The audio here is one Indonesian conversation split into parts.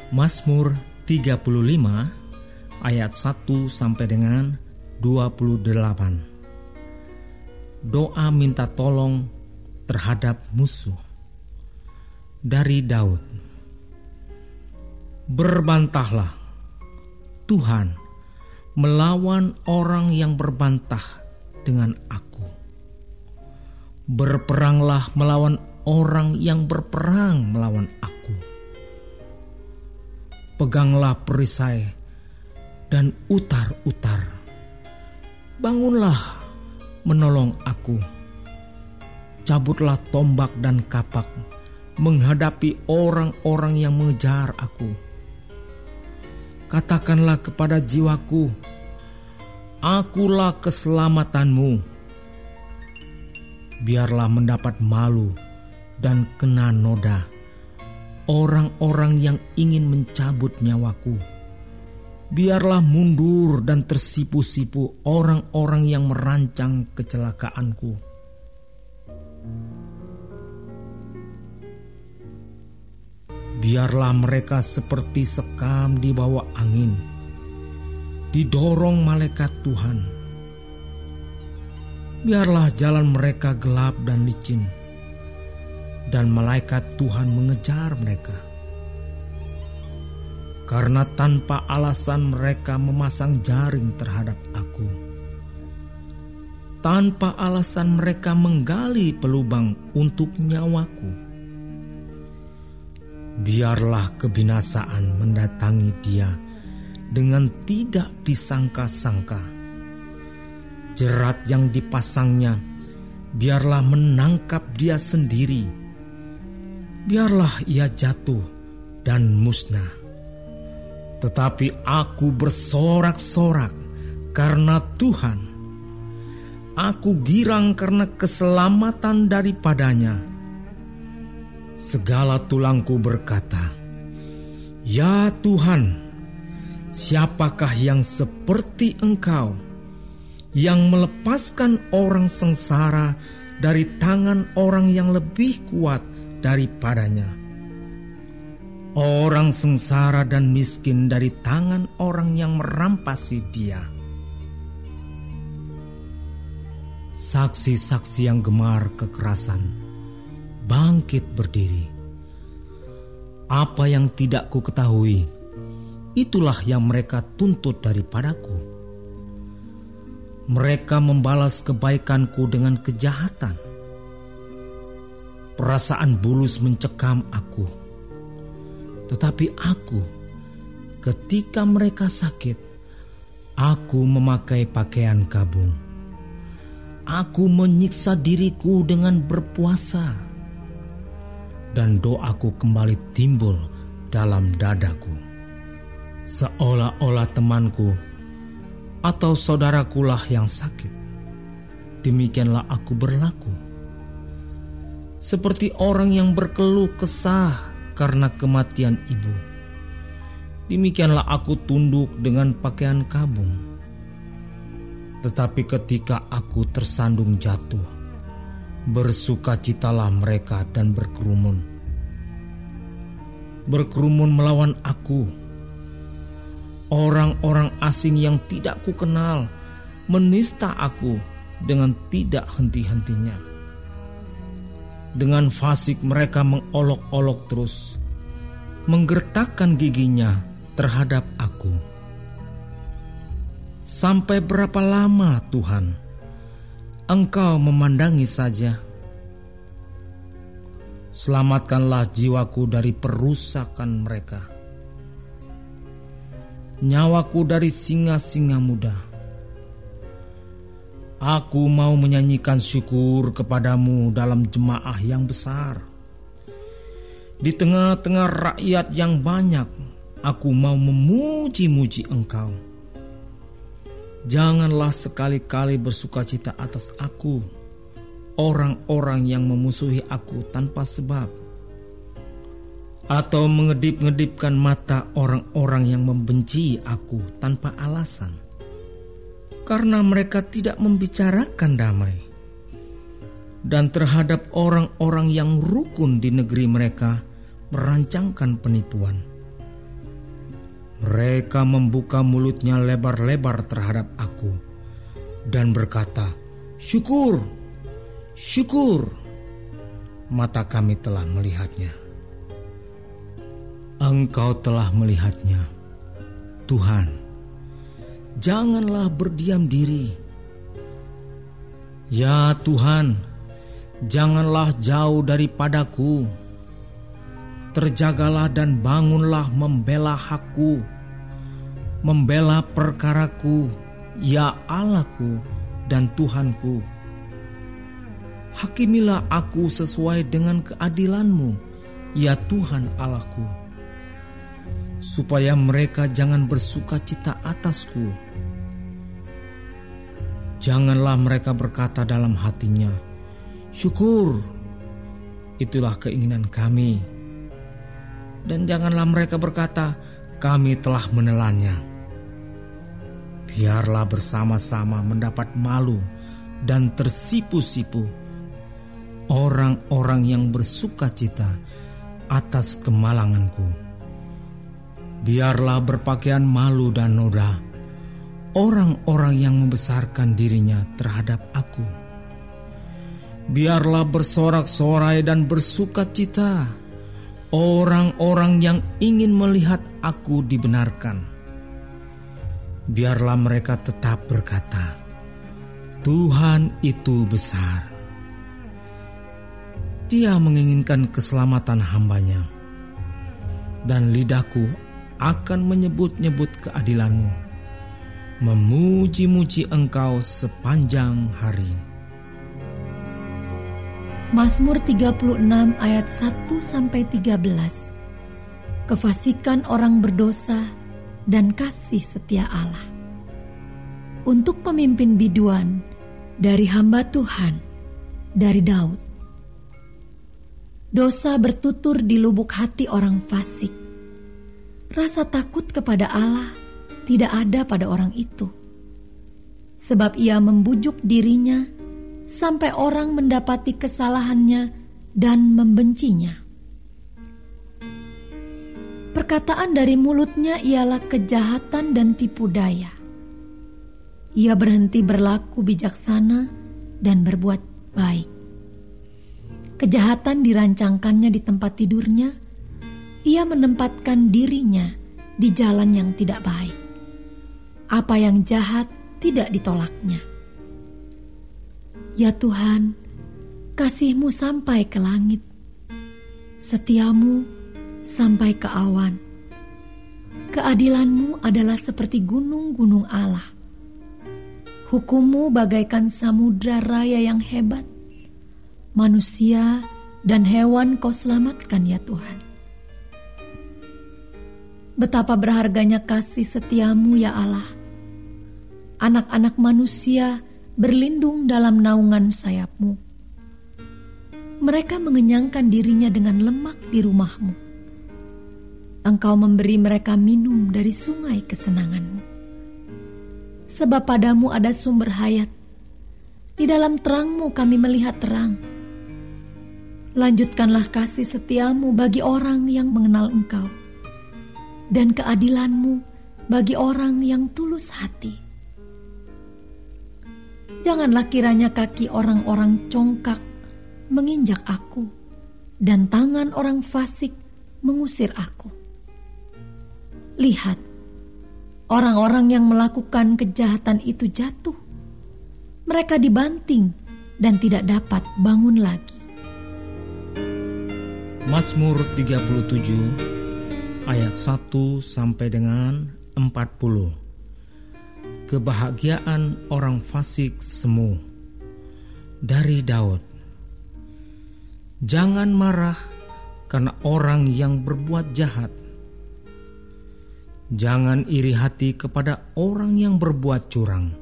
Mazmur 35 ayat 1 sampai dengan 28. Doa minta tolong terhadap musuh. Dari Daud. Berbantahlah, Tuhan, melawan orang yang berbantah dengan aku. Berperanglah melawan orang yang berperang melawan aku. Peganglah perisai dan utar-utar. Bangunlah menolong aku. Cabutlah tombak dan kapak menghadapi orang-orang yang mengejar aku. Katakanlah kepada jiwaku, akulah keselamatanmu. Biarlah mendapat malu dan kena noda orang-orang yang ingin mencabut nyawaku. Biarlah mundur dan tersipu-sipu orang-orang yang merancang kecelakaanku. Biarlah mereka seperti sekam di bawah angin, didorong malaikat Tuhan. Biarlah jalan mereka gelap dan licin, dan malaikat Tuhan mengejar mereka. Karena tanpa alasan mereka memasang jaring terhadap aku. Tanpa alasan mereka menggali pelubang untuk nyawaku. Biarlah kebinasaan mendatangi dia dengan tidak disangka-sangka. Jerat yang dipasangnya, biarlah menangkap dia sendiri. Biarlah ia jatuh dan musnah. Tetapi aku bersorak-sorak karena Tuhan. Aku girang karena keselamatan daripadanya. Segala tulangku berkata, "Ya Tuhan, siapakah yang seperti Engkau, yang melepaskan orang sengsara dari tangan orang yang lebih kuat daripadanya, orang sengsara dan miskin dari tangan orang yang merampasi dia." Saksi-saksi yang gemar kekerasan bangkit berdiri. Apa yang tidak ku ketahui, itulah yang mereka tuntut daripadaku. Mereka membalas kebaikanku dengan kejahatan. Perasaan bulus mencekam aku. Tetapi aku, ketika mereka sakit, aku memakai pakaian kabung. Aku menyiksa diriku dengan berpuasa. Dan doaku kembali timbul dalam dadaku. Seolah-olah temanku atau saudarakulah yang sakit. Demikianlah aku berlaku. Seperti orang yang berkeluh kesah karena kematian ibu. Demikianlah aku tunduk dengan pakaian kabung. Tetapi ketika aku tersandung jatuh, bersukacitalah mereka dan berkerumun. Berkerumun melawan aku. Orang-orang asing yang tidak kukenal menista aku dengan tidak henti-hentinya. Dengan fasik mereka mengolok-olok terus, menggertakkan giginya terhadap aku. Sampai berapa lama, Tuhan, Engkau memandangi saja? Selamatkanlah jiwaku dari perusakan mereka, nyawaku dari singa-singa muda. Aku mau menyanyikan syukur kepadamu dalam jemaah yang besar. Di tengah-tengah rakyat yang banyak, aku mau memuji-muji Engkau. Janganlah sekali-kali bersukacita atas aku, orang-orang yang memusuhi aku tanpa sebab, atau mengedip-ngedipkan mata orang-orang yang membenci aku tanpa alasan. Karena mereka tidak membicarakan damai. Dan terhadap orang-orang yang rukun di negeri mereka merancangkan penipuan. Mereka membuka mulutnya lebar-lebar terhadap aku dan berkata, "Syukur, syukur." Mata kami telah melihatnya. Engkau telah melihatnya, Tuhan. Janganlah berdiam diri. Ya Tuhan, janganlah jauh daripadaku. Terjagalah dan bangunlah membela hakku, membela perkaraku, ya Allahku dan Tuhanku. Hakimilah aku sesuai dengan keadilan-Mu, ya Tuhan Allahku, supaya mereka jangan bersuka cita atasku. Janganlah mereka berkata dalam hatinya, "Syukur, itulah keinginan kami." Dan janganlah mereka berkata, "Kami telah menelannya." Biarlah bersama-sama mendapat malu dan tersipu-sipu orang-orang yang bersuka cita atas kemalanganku. Biarlah berpakaian malu dan noda orang-orang yang membesarkan dirinya terhadap aku. Biarlah bersorak-sorai dan bersuka cita orang-orang yang ingin melihat aku dibenarkan. Biarlah mereka tetap berkata, "Tuhan itu besar. Dia menginginkan keselamatan hamba-Nya." Dan lidahku akan menyebut-nyebut keadilan-Mu, memuji-muji Engkau sepanjang hari. Mazmur 36 ayat 1-13. Kefasikan orang berdosa dan kasih setia Allah. Untuk pemimpin biduan dari hamba Tuhan, dari Daud. Dosa bertutur di lubuk hati orang fasik. Rasa takut kepada Allah tidak ada pada orang itu. Sebab ia membujuk dirinya sampai orang mendapati kesalahannya dan membencinya. Perkataan dari mulutnya ialah kejahatan dan tipu daya. Ia berhenti berlaku bijaksana dan berbuat baik. Kejahatan dirancangkannya di tempat tidurnya. Ia menempatkan dirinya di jalan yang tidak baik. Apa yang jahat tidak ditolaknya. Ya Tuhan, kasih-Mu sampai ke langit, setia-Mu sampai ke awan. Keadilan-Mu adalah seperti gunung-gunung Allah. Hukum-Mu bagaikan samudra raya yang hebat. Manusia dan hewan Kau selamatkan ya Tuhan. Betapa berharganya kasih setia-Mu ya Allah. Anak-anak manusia berlindung dalam naungan sayap-Mu. Mereka mengenyangkan dirinya dengan lemak di rumah-Mu. Engkau memberi mereka minum dari sungai kesenangan-Mu. Sebab padamu ada sumber hayat. Di dalam terang-Mu kami melihat terang. Lanjutkanlah kasih setia-Mu bagi orang yang mengenal Engkau, dan keadilan-Mu bagi orang yang tulus hati. Janganlah kiranya kaki orang-orang congkak menginjak aku, dan tangan orang fasik mengusir aku. Lihat, orang-orang yang melakukan kejahatan itu jatuh. Mereka dibanting dan tidak dapat bangun lagi. Mazmur 37 ayat 1 sampai dengan 40. Kebahagiaan orang fasik semu, dari Daud. Jangan marah karena orang yang berbuat jahat. Jangan iri hati kepada orang yang berbuat curang,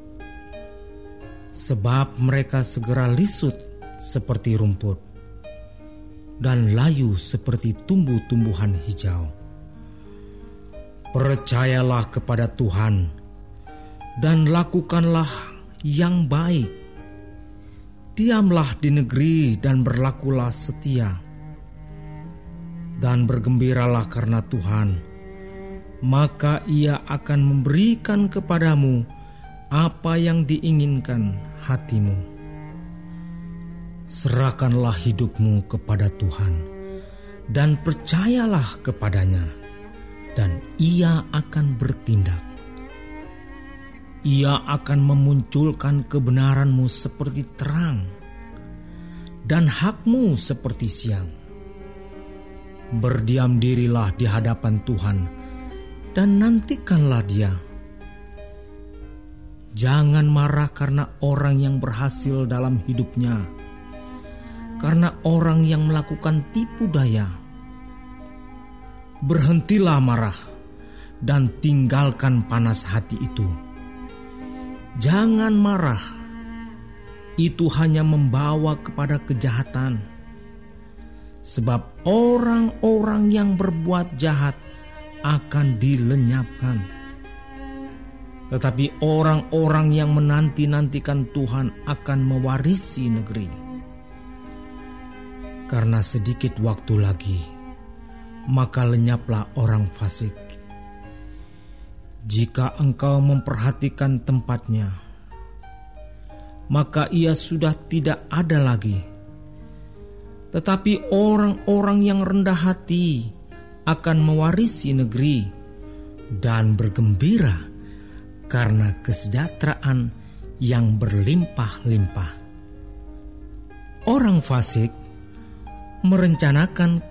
sebab mereka segera lisut seperti rumput dan layu seperti tumbuh-tumbuhan hijau. Percayalah kepada Tuhan dan lakukanlah yang baik. Diamlah di negeri dan berlakulah setia. Dan bergembiralah karena Tuhan, maka Ia akan memberikan kepadamu apa yang diinginkan hatimu. Serahkanlah hidupmu kepada Tuhan dan percayalah kepadanya, dan Ia akan bertindak. Ia akan memunculkan kebenaranmu seperti terang dan hakmu seperti siang. Berdiam dirilah di hadapan Tuhan dan nantikanlah Dia. Jangan marah karena orang yang berhasil dalam hidupnya, karena orang yang melakukan tipu daya. Berhentilah marah dan tinggalkan panas hati itu. Jangan marah, itu hanya membawa kepada kejahatan. Sebab orang-orang yang berbuat jahat akan dilenyapkan. Tetapi orang-orang yang menanti-nantikan Tuhan akan mewarisi negeri. Karena sedikit waktu lagi, maka lenyaplah orang fasik. Jika engkau memperhatikan tempatnya, maka ia sudah tidak ada lagi. Tetapi orang-orang yang rendah hati akan mewarisi negeri dan bergembira karena kesejahteraan yang berlimpah-limpah. Orang fasik merencanakan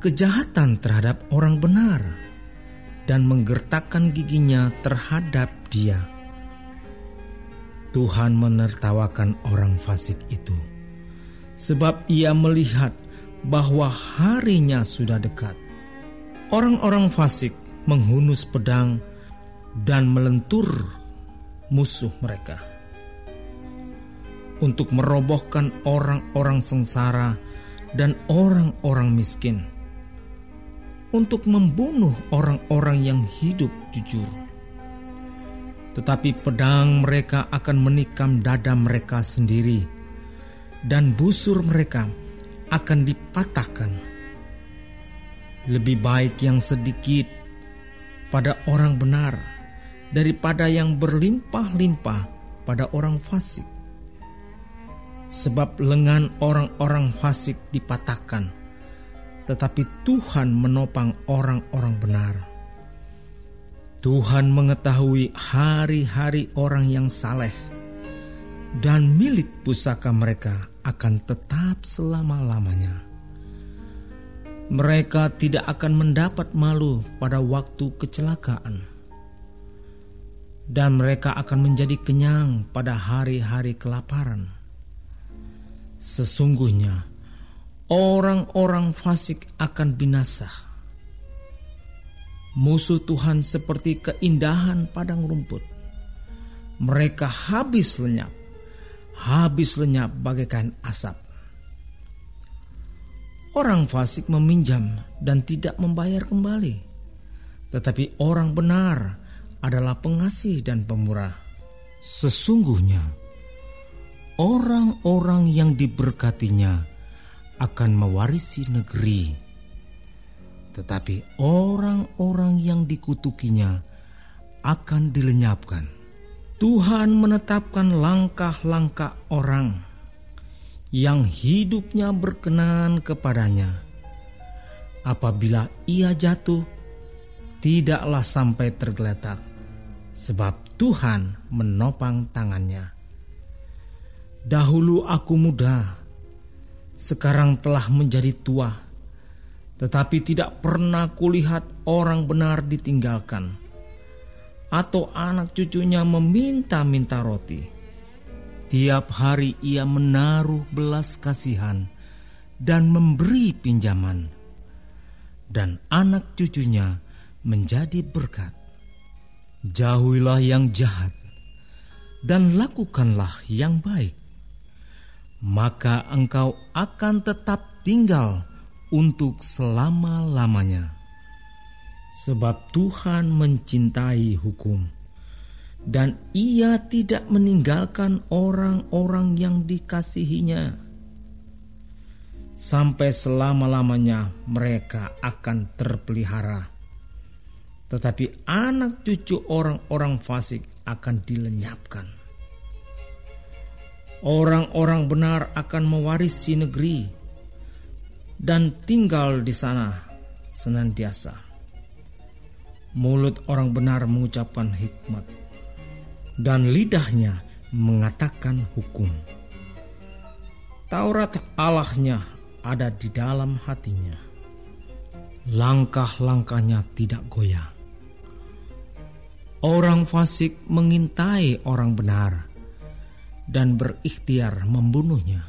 kejahatan terhadap orang benar dan menggertakkan giginya terhadap dia. Tuhan menertawakan orang fasik itu, sebab Ia melihat bahwa harinya sudah dekat. Orang-orang fasik menghunus pedang dan melentur musuh mereka untuk merobohkan orang-orang sengsara dan orang-orang miskin, untuk membunuh orang-orang yang hidup jujur. Tetapi pedang mereka akan menikam dada mereka sendiri, dan busur mereka akan dipatahkan. Lebih baik yang sedikit pada orang benar daripada yang berlimpah-limpah pada orang fasik. Sebab lengan orang-orang fasik dipatahkan, tetapi Tuhan menopang orang-orang benar. Tuhan mengetahui hari-hari orang yang saleh, dan milik pusaka mereka akan tetap selama-lamanya. Mereka tidak akan mendapat malu pada waktu kecelakaan, dan mereka akan menjadi kenyang pada hari-hari kelaparan. Sesungguhnya orang-orang fasik akan binasa. Musuh Tuhan seperti keindahan padang rumput. Mereka habis lenyap bagaikan asap. Orang fasik meminjam dan tidak membayar kembali, tetapi orang benar adalah pengasih dan pemurah. Sesungguhnya orang-orang yang diberkatinya akan mewarisi negeri, tetapi orang-orang yang dikutukinya akan dilenyapkan. Tuhan menetapkan langkah-langkah orang yang hidupnya berkenan kepadanya. Apabila ia jatuh, tidaklah sampai tergeletak, sebab Tuhan menopang tangannya. Dahulu aku muda, sekarang telah menjadi tua, tetapi tidak pernah kulihat orang benar ditinggalkan, atau anak cucunya meminta-minta roti. Tiap hari ia menaruh belas kasihan dan memberi pinjaman, dan anak cucunya menjadi berkat. Jauhilah yang jahat dan lakukanlah yang baik, maka engkau akan tetap tinggal untuk selama-lamanya. Sebab Tuhan mencintai hukum, dan Ia tidak meninggalkan orang-orang yang dikasihinya. Sampai selama-lamanya mereka akan terpelihara. tetapi anak cucu orang-orang fasik akan dilenyapkan. Orang-orang benar akan mewarisi negeri dan tinggal di sana senantiasa. Mulut orang benar mengucapkan hikmat, dan lidahnya mengatakan hukum. Taurat Allahnya ada di dalam hatinya. Langkah-langkahnya tidak goyah. Orang fasik mengintai orang benar dan berikhtiar membunuhnya.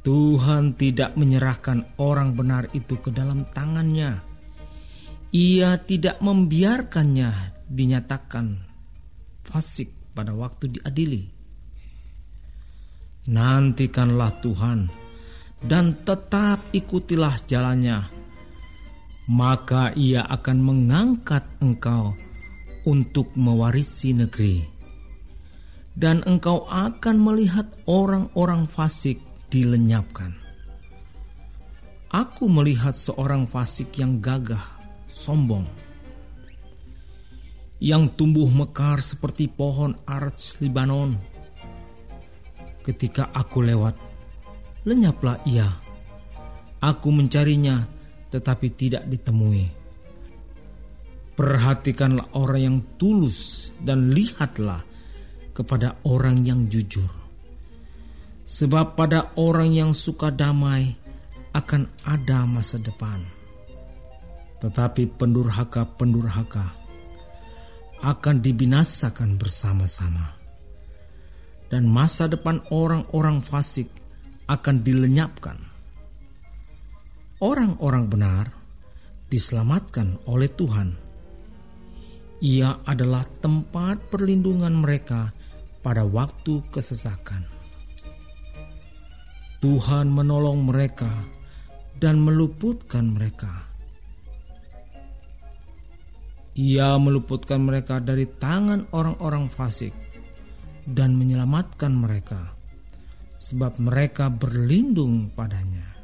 Tuhan tidak menyerahkan orang benar itu ke dalam tangannya. Ia tidak membiarkannya dinyatakan fasik pada waktu diadili. Nantikanlah Tuhan dan tetap ikutilah jalannya, maka Ia akan mengangkat engkau untuk mewarisi negeri, dan engkau akan melihat orang-orang fasik dilenyapkan. Aku melihat seorang fasik yang gagah, sombong, yang tumbuh mekar seperti pohon arts Libanon. Ketika aku lewat, lenyaplah ia. Aku mencarinya, tetapi tidak ditemui. Perhatikanlah orang yang tulus dan lihatlah kepada orang yang jujur. Sebab pada orang yang suka damai akan ada masa depan. Tetapi pendurhaka-pendurhaka akan dibinasakan bersama-sama. Dan masa depan orang-orang fasik akan dilenyapkan. Orang-orang benar diselamatkan oleh Tuhan. Ia adalah tempat perlindungan mereka pada waktu kesesakan. Tuhan menolong mereka dan meluputkan mereka. Ia meluputkan mereka dari tangan orang-orang fasik dan menyelamatkan mereka, sebab mereka berlindung padanya.